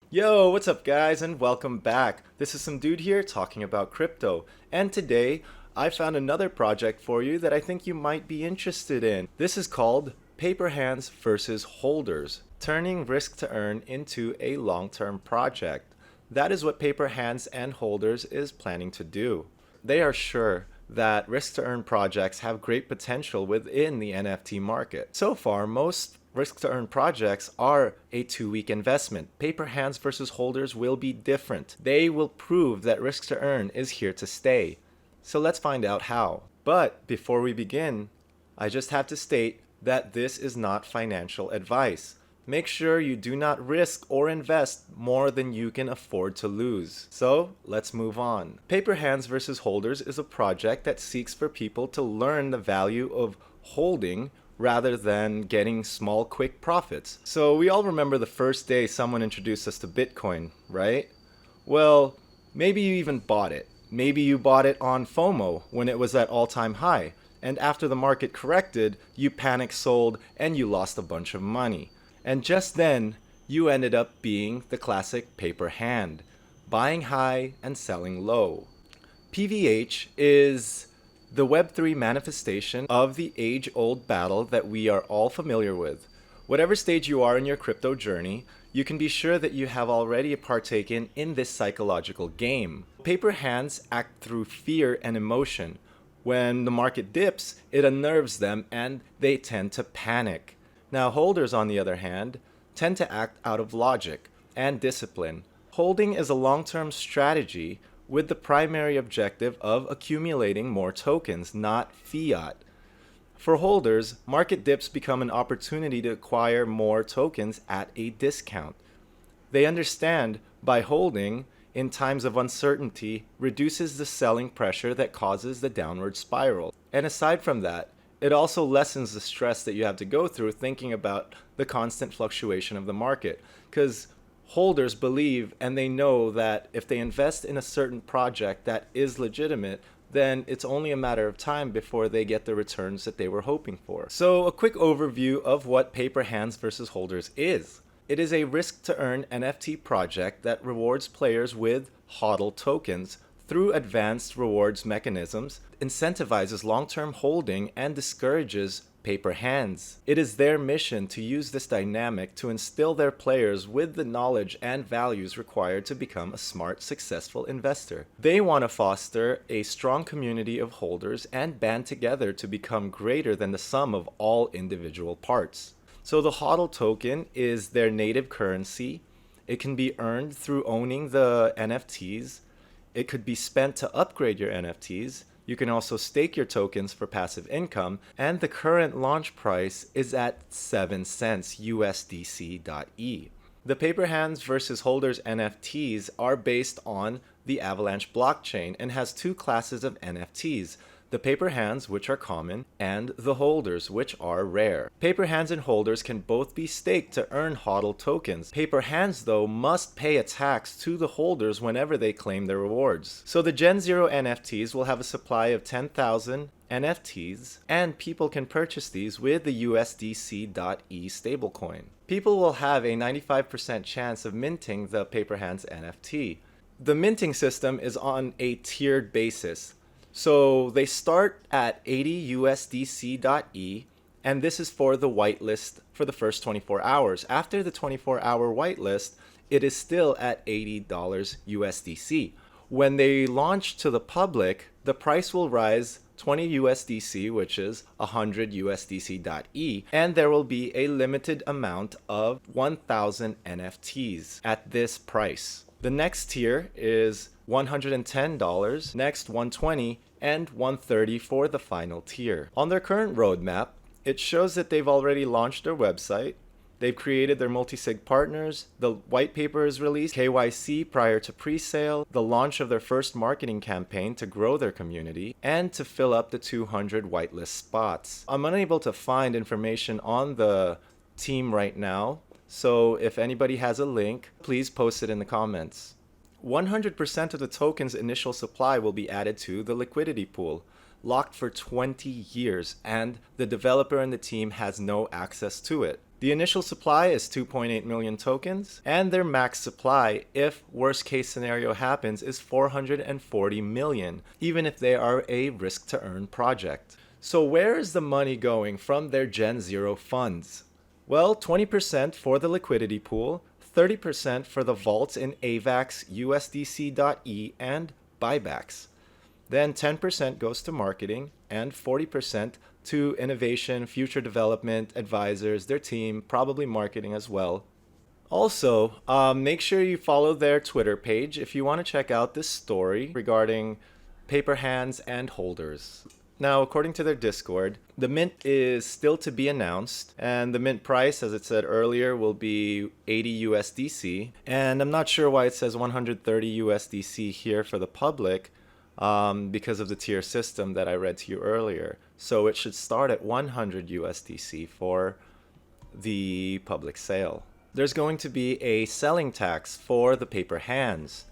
Yo, what's up, guys, and welcome back. This is some dude here talking about crypto, and today I found another project for you that I think you might be interested in. This is called Paperhands versus Holders, turning risk to earn into a long-term project. That is what Paperhands and Holders is planning to do. They are sure that risk to earn projects have great potential within the NFT market. So far, most risk to earn projects are a 2 week investment. Paperhands versus Holders will be different. They will prove that risk to earn is here to stay. So let's find out how. But before we begin, I just have to state that this is not financial advice. Make sure you do not risk or invest more than you can afford to lose. So let's move on. Paperhands versus Holders is a project that seeks for people to learn the value of holding rather than getting small, quick profits. So we all remember the first day someone introduced us to Bitcoin, right? Well, maybe you even bought it. Maybe you bought it on FOMO when it was at all-time high. And after the market corrected, you panic sold and you lost a bunch of money. And just then, you ended up being the classic paper hand, buying high and selling low. PVH is the Web3 manifestation of the age-old battle that we are all familiar with. Whatever stage you are in your crypto journey, you can be sure that you have already partaken in this psychological game. Paper hands act through fear and emotion. When the market dips, it unnerves them and they tend to panic. Now, holders, on the other hand, tend to act out of logic and discipline. Holding is a long-term strategy with the primary objective of accumulating more tokens, not fiat. For holders, market dips become an opportunity to acquire more tokens at a discount. They understand by holding in times of uncertainty reduces the selling pressure that causes the downward spiral. And aside from that, it also lessens the stress that you have to go through thinking about the constant fluctuation of the market. Because holders believe and they know that if they invest in a certain project that is legitimate, then it's only a matter of time before they get the returns that they were hoping for. So a quick overview of what Paperhands versus Holders is. It is a risk-to-earn NFT project that rewards players with HODL tokens through advanced rewards mechanisms, incentivizes long-term holding, and discourages paper hands. It is their mission to use this dynamic to instill their players with the knowledge and values required to become a smart, successful investor. They want to foster a strong community of holders and band together to become greater than the sum of all individual parts. So the HODL token is their native currency. It can be earned through owning the NFTs. It could be spent to upgrade your NFTs. You can also stake your tokens for passive income, and the current launch price is at 7 cents USDC.E. The Paperhands versus Holders NFTs are based on the Avalanche blockchain and has two classes of NFTs. The paper hands, which are common, and the holders, which are rare. Paper hands and holders can both be staked to earn HODL tokens. Paper hands, though, must pay a tax to the holders whenever they claim their rewards. So the Gen 0 NFTs will have a supply of 10,000 NFTs, and people can purchase these with the USDC.E stablecoin. People will have a 95% chance of minting the Paperhands NFT. The minting system is on a tiered basis. So they start at 80 USDC.E, and this is for the whitelist for the first 24 hours. After the 24-hour whitelist, it is still at $80 USDC. When they launch to the public, the price will rise 20 USDC, which is 100 USDC.E, and there will be a limited amount of 1,000 NFTs at this price. The next tier is $110, next $120, and $130 for the final tier. On their current roadmap, it shows that they've already launched their website, they've created their multi-sig partners, the white paper is released, KYC prior to pre-sale, the launch of their first marketing campaign to grow their community, and to fill up the 200 whitelist spots. I'm unable to find information on the team right now, so if anybody has a link, please post it in the comments. 100% of the token's initial supply will be added to the liquidity pool, locked for 20 years, and the developer and the team has no access to it. The initial supply is 2.8 million tokens, and their max supply, if worst case scenario happens, is 440 million, even if they are a risk to earn project. So where is the money going from their Gen Zero funds? Well, 20% for the liquidity pool, 30% for the vaults in AVAX, USDC.E, and buybacks. Then 10% goes to marketing, and 40% to innovation, future development, advisors, their team, probably marketing as well. Also, make sure you follow their Twitter page if you want to check out this story regarding Paperhands and HODLers. Now, according to their Discord, the mint is still to be announced, and the mint price, as it said earlier, will be 80 USDC. And I'm not sure why it says 130 USDC here for the public, because of the tier system that I read to you earlier. So it should start at 100 USDC for the public sale. There's going to be a selling tax for the Paperhands.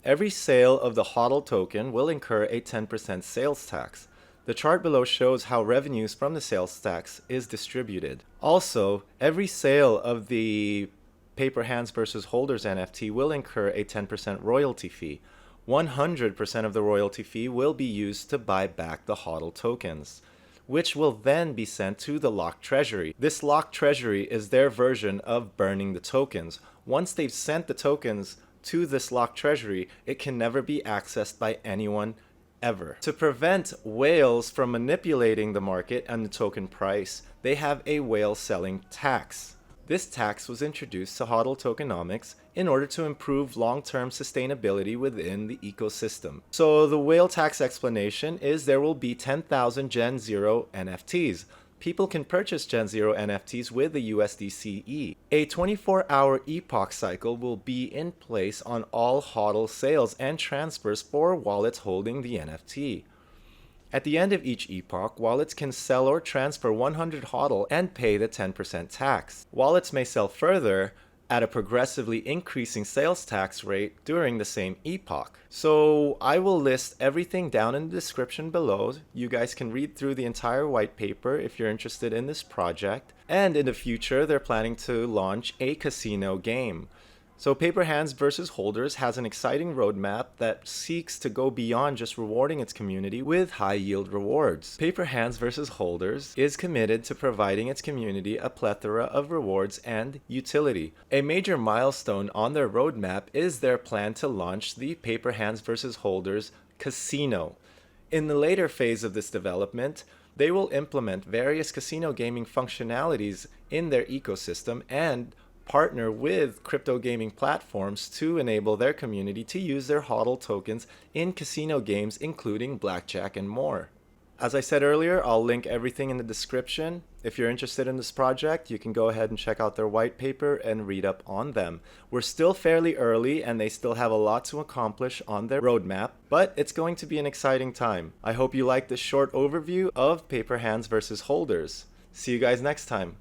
Every sale of the HODL token will incur a 10% sales tax. The chart below shows how revenues from the sales tax is distributed. Also, every sale of the Paperhands versus HODLers NFT will incur a 10% royalty fee. 100% of the royalty fee will be used to buy back the HODL tokens, which will then be sent to the locked treasury. This locked treasury is their version of burning the tokens. Once they've sent the tokens to this locked treasury, it can never be accessed by anyone ever. To prevent whales from manipulating the market and the token price, they have a whale selling tax. This tax was introduced to HODL tokenomics in order to improve long-term sustainability within the ecosystem. So the whale tax explanation is there will be 10,000 Gen Zero NFTs. People can purchase Gen Zero NFTs with the USDCE. A 24-hour epoch cycle will be in place on all HODL sales and transfers for wallets holding the NFT. At the end of each epoch, wallets can sell or transfer 100 HODL and pay the 10% tax. Wallets may sell further at a progressively increasing sales tax rate during the same epoch. So I will list everything down in the description below. You guys can read through the entire white paper if you're interested in this project. And in the future, they're planning to launch a casino game. So Paperhands versus HODLers has an exciting roadmap that seeks to go beyond just rewarding its community with high yield rewards. Paperhands versus HODLers is committed to providing its community a plethora of rewards and utility. A major milestone on their roadmap is their plan to launch the Paperhands versus HODLers Casino. In the later phase of this development, they will implement various casino gaming functionalities in their ecosystem and partner with crypto gaming platforms to enable their community to use their HODL tokens in casino games, including blackjack and more. As I said earlier, I'll link everything in the description. If you're interested in this project, you can go ahead and check out their white paper and read up on them. We're still fairly early and they still have a lot to accomplish on their roadmap, but it's going to be an exciting time. I hope you liked this short overview of Paperhands versus HODLers. See you guys next time.